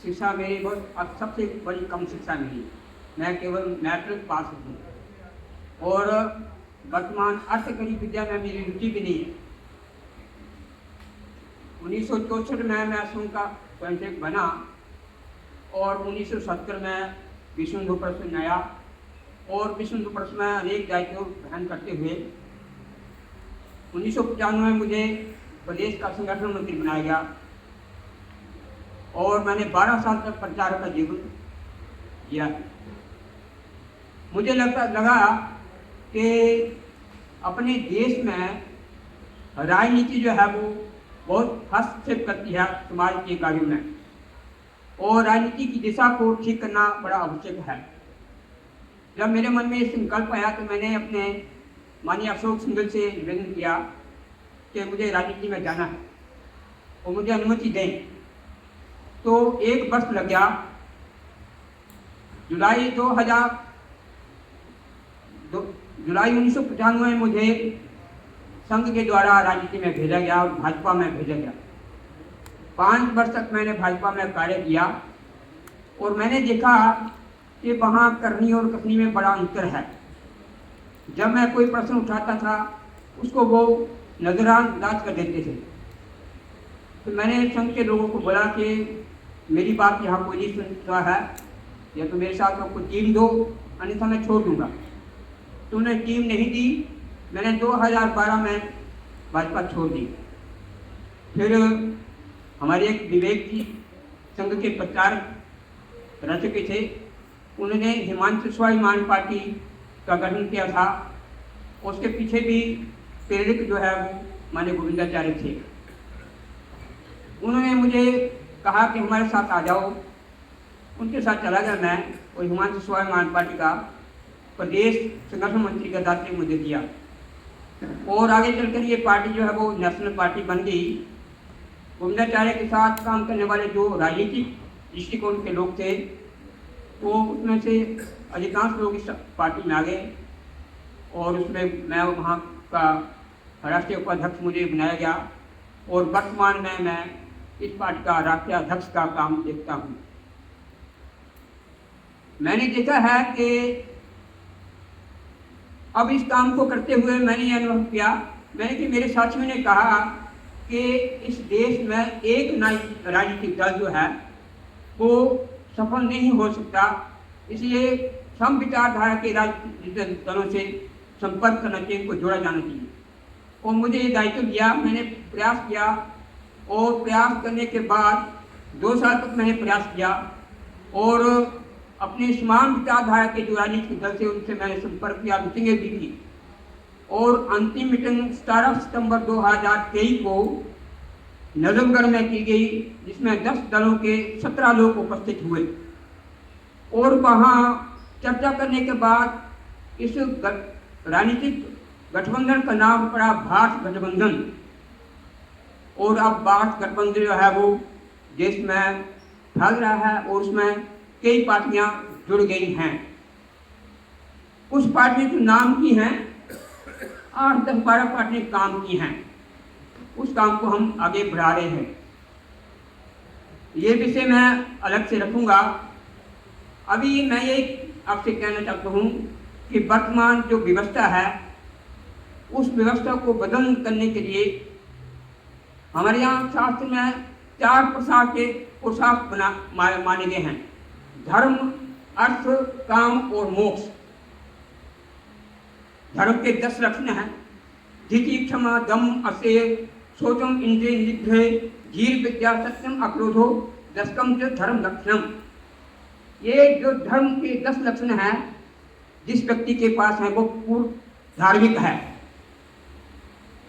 शिक्षा मेरी बहुत सबसे बड़ी कम शिक्षा मिली। मैं केवल मैट्रिक पास हूँ और वर्तमान अर्थकरी विद्या में मेरी रुचि भी नहीं है। 1964 में मैं असम का स्वयंसेवक बना और 1970 में विश्व हिंदू परिषद में आया और विश्व हिंदू परिषद में अनेक दायित्व ग्रहण करते हुए 1995 में मुझे प्रदेश का संगठन मंत्री बनाया गया और मैंने 12 साल तक प्रचार का जीवन किया। मुझे लगा कि अपने देश में राजनीति जो है वो बहुत हस्तक्षेप करती है समाज के कार्यों में और राजनीति की दिशा को ठीक करना बड़ा आवश्यक है। जब मेरे मन में ये संकल्प आया तो मैंने अपने माननीय अशोक सिंघल से निवेदन किया कि मुझे राजनीति में जाना है और मुझे अनुमति दें। तो 1 वर्ष लग गया। जुलाई 1995 में मुझे संघ के द्वारा राजनीति में भेजा गया और भाजपा में भेजा गया। 5 वर्ष तक मैंने भाजपा में कार्य किया और मैंने देखा कि वहाँ करनी और कथनी में बड़ा अंतर है। जब मैं कोई प्रश्न उठाता था उसको वो नजरअंदाज कर देते थे। तो मैंने संघ के लोगों को बोला कि मेरी बात यहाँ कोई नहीं सुनता है, या तो मेरे साथ आपको टीम दो अन्यथा मैं छोड़ दूंगा। तो उन्हें टीम नहीं दी। मैंने 2012 में भाजपा छोड़ दी। फिर हमारे एक विवेक जी संघ के प्रचार रचक थे, उन्होंने हिमांशु स्वाभिमान पार्टी का गठन किया था। उसके पीछे भी प्रेरक जो है वो माननीय गोविंदाचार्य थे। उन्होंने मुझे कहा कि हमारे साथ आ जाओ। उनके साथ चला गया मैं और हिमांशु स्वाभिमान पार्टी का प्रदेश संगठन मंत्री का दायित्व मुझे दिया और आगे चलकर ये पार्टी जो है वो नेशनल पार्टी बन गई। गोविंदाचार्य के साथ काम करने वाले जो राजनीतिक दृष्टिकोण के लोग थे वो उसमें से अधिकांश लोग इस पार्टी में आ गए और उसमें मैं वहाँ का राष्ट्रीय उपाध्यक्ष मुझे बनाया गया और वर्तमान में मैं इस पार्टी का राष्ट्रीय अध्यक्ष का काम देखता हूँ। मैंने देखा है कि अब इस काम को करते हुए मैंने ये अनुभव किया, मैंने कि मेरे साथियों ने कहा कि इस देश में एक राजनीतिक दल जो है वो सफल नहीं हो सकता, इसलिए सम विचारधारा के राजनीतिक दलों से संपर्क करना चाहिए, इनको जोड़ा जाना चाहिए। और मुझे ये दायित्व दिया, मैंने प्रयास किया और प्रयास करने के बाद 2 साल तक मैंने प्रयास किया और अपने समान विचारधारा के जो राजनीतिक दल से उनसे मैंने संपर्क किया, मीटिंगें भी की और अंतिम मीटिंग 17 सितंबर 2023 को नजमगढ़ में की गई, जिसमें 10 दलों के 17 लोग उपस्थित हुए और वहाँ चर्चा करने के बाद इस राजनीतिक गठबंधन का नाम पड़ा भारत गठबंधन। और अब भारत गठबंधन जो है वो देश में फैल रहा है और उसमें कई पार्टियां जुड़ गई हैं। उस पार्टी के नाम की हैं 8, 10, 12 पार्टियां काम की हैं। उस काम को हम आगे बढ़ा रहे हैं। ये विषय मैं अलग से रखूंगा। अभी मैं ये आपसे कहना चाहता हूँ कि वर्तमान जो व्यवस्था है उस व्यवस्था को बदल करने के लिए हमारे यहाँ शास्त्र में 4 प्रकार के पुरुषार्थ माने गए हैं: धर्म, अर्थ, काम और मोक्ष। धर्म के 10 लक्षण हैं: धीति, क्षमा, दम, असेय, शौचम, इंद्रिय निग्रह, धीर, विद्या, सत्यम, अक्रोधो, दशकम च धर्म लक्षणम। ये जो धर्म के 10 लक्षण हैं जिस व्यक्ति के पास है वो पूर्ण धार्मिक है।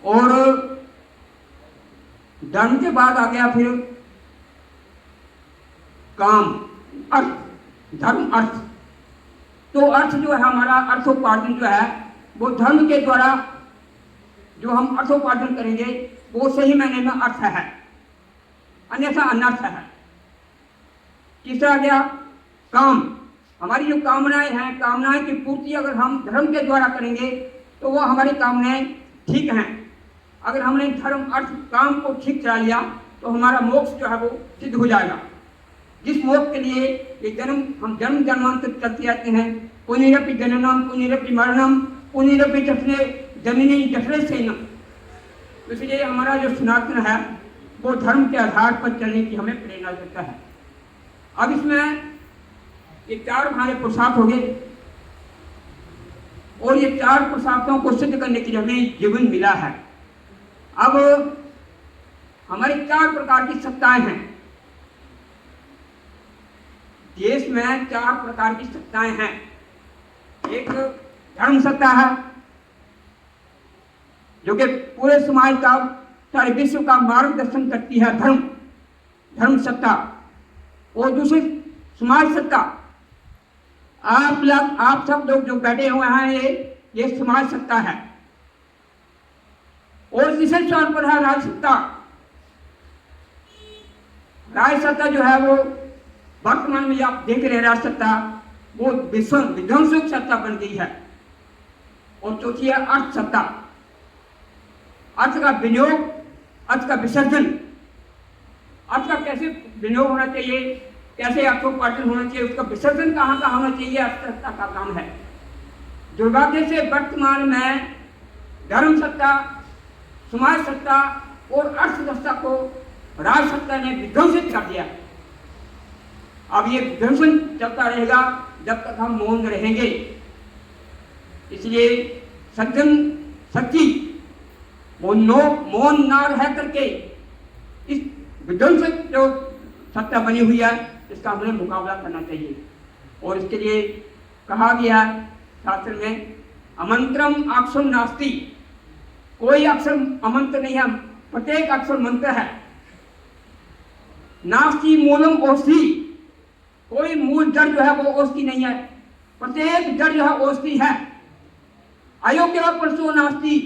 और धर्म के बाद आ गया फिर काम, अर्थ, धर्म, अर्थ। तो अर्थ जो है हमारा अर्थोपार्जन जो है वो धर्म के द्वारा जो हम अर्थोपार्जन करेंगे वो सही मायने में अर्थ है, अन्यथा अनर्थ है। तीसरा गया काम। हमारी जो कामनाएं हैं, कामनाएं की पूर्ति अगर हम धर्म के द्वारा करेंगे तो वो हमारी कामनाएं ठीक हैं। अगर हमने धर्म, अर्थ, काम को ठीक चला लिया तो हमारा मोक्ष जो है वो सिद्ध हो जाएगा। जिस मोक्ष के लिए ये हम जन्म जन्मांतर चलते आते हैं, पुनरपि जननम पुनरपि मरणम पुनरपि जठरे जननी जठरे सेनम। इसलिए हमारा जो सनातन है वो धर्म के आधार पर चलने की हमें प्रेरणा देता है। अब इसमें ये 4 हमारे पुरुषार्थ हो गए, और ये 4 पुरुषार्थों को सिद्ध करने के लिए हमें जीवन मिला है। अब हमारी 4 प्रकार की सत्ताएं हैं। देश में 4 प्रकार की सत्ताएं हैं। एक धर्म सत्ता है, जो कि पूरे समाज का, सारे विश्व का मार्गदर्शन करती है, धर्म सत्ता। और दूसरी समाज सत्ता, आप सब लोग जो बैठे हुए हैं, ये समाज सत्ता है। और तीसरे स्थान पर है राज सत्ता। राज सत्ता जो है वो वर्तमान में आप देख रहे हैं, राज सत्ता वो विध्वंसक सत्ता बन गई है। और चौथी है अर्थ सत्ता। अर्थ का विनियोग, अर्थ का विसर्जन, अर्थ का कैसे विनियोग होना चाहिए, कैसे अर्थोपार्जन होना चाहिए, उसका विसर्जन कहाँ का होना चाहिए, अर्थ सत्ता का काम है। दुर्भाग्य से वर्तमान में धर्म सत्ता, समाज सत्ता और अर्थव्यवस्था को राज सत्ता ने विध्वंसित कर दिया। अब ये विध्वंसन चलता रहेगा जब तक हम मौन रहेंगे। इसलिए सज्जन सच्ची मौन ना रह करके इस विध्वंसक जो सत्ता बनी हुई है, इसका हमें मुकाबला करना चाहिए। और इसके लिए कहा गया शास्त्र में, अमंत्रम अक्षर नास्ति, कोई अक्षर अमंत्र नहीं है, प्रत्येक अक्षर मंत्र है। नास्ति मूलम औषधि, कोई मूल जड़ जो है वो औषधि नहीं है, प्रत्येक जड़ जो है औषधि है। अयोग्य पुरुषो नास्ति,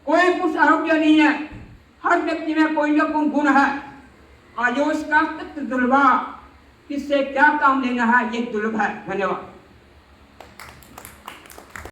कोई पुरुष अयोग्य नहीं है, हर व्यक्ति में कोई ना कोई गुण है। आयोष का तत्व दुर्लभ, किससे क्या काम लेना है, ये दुर्लभ है। धन्यवाद।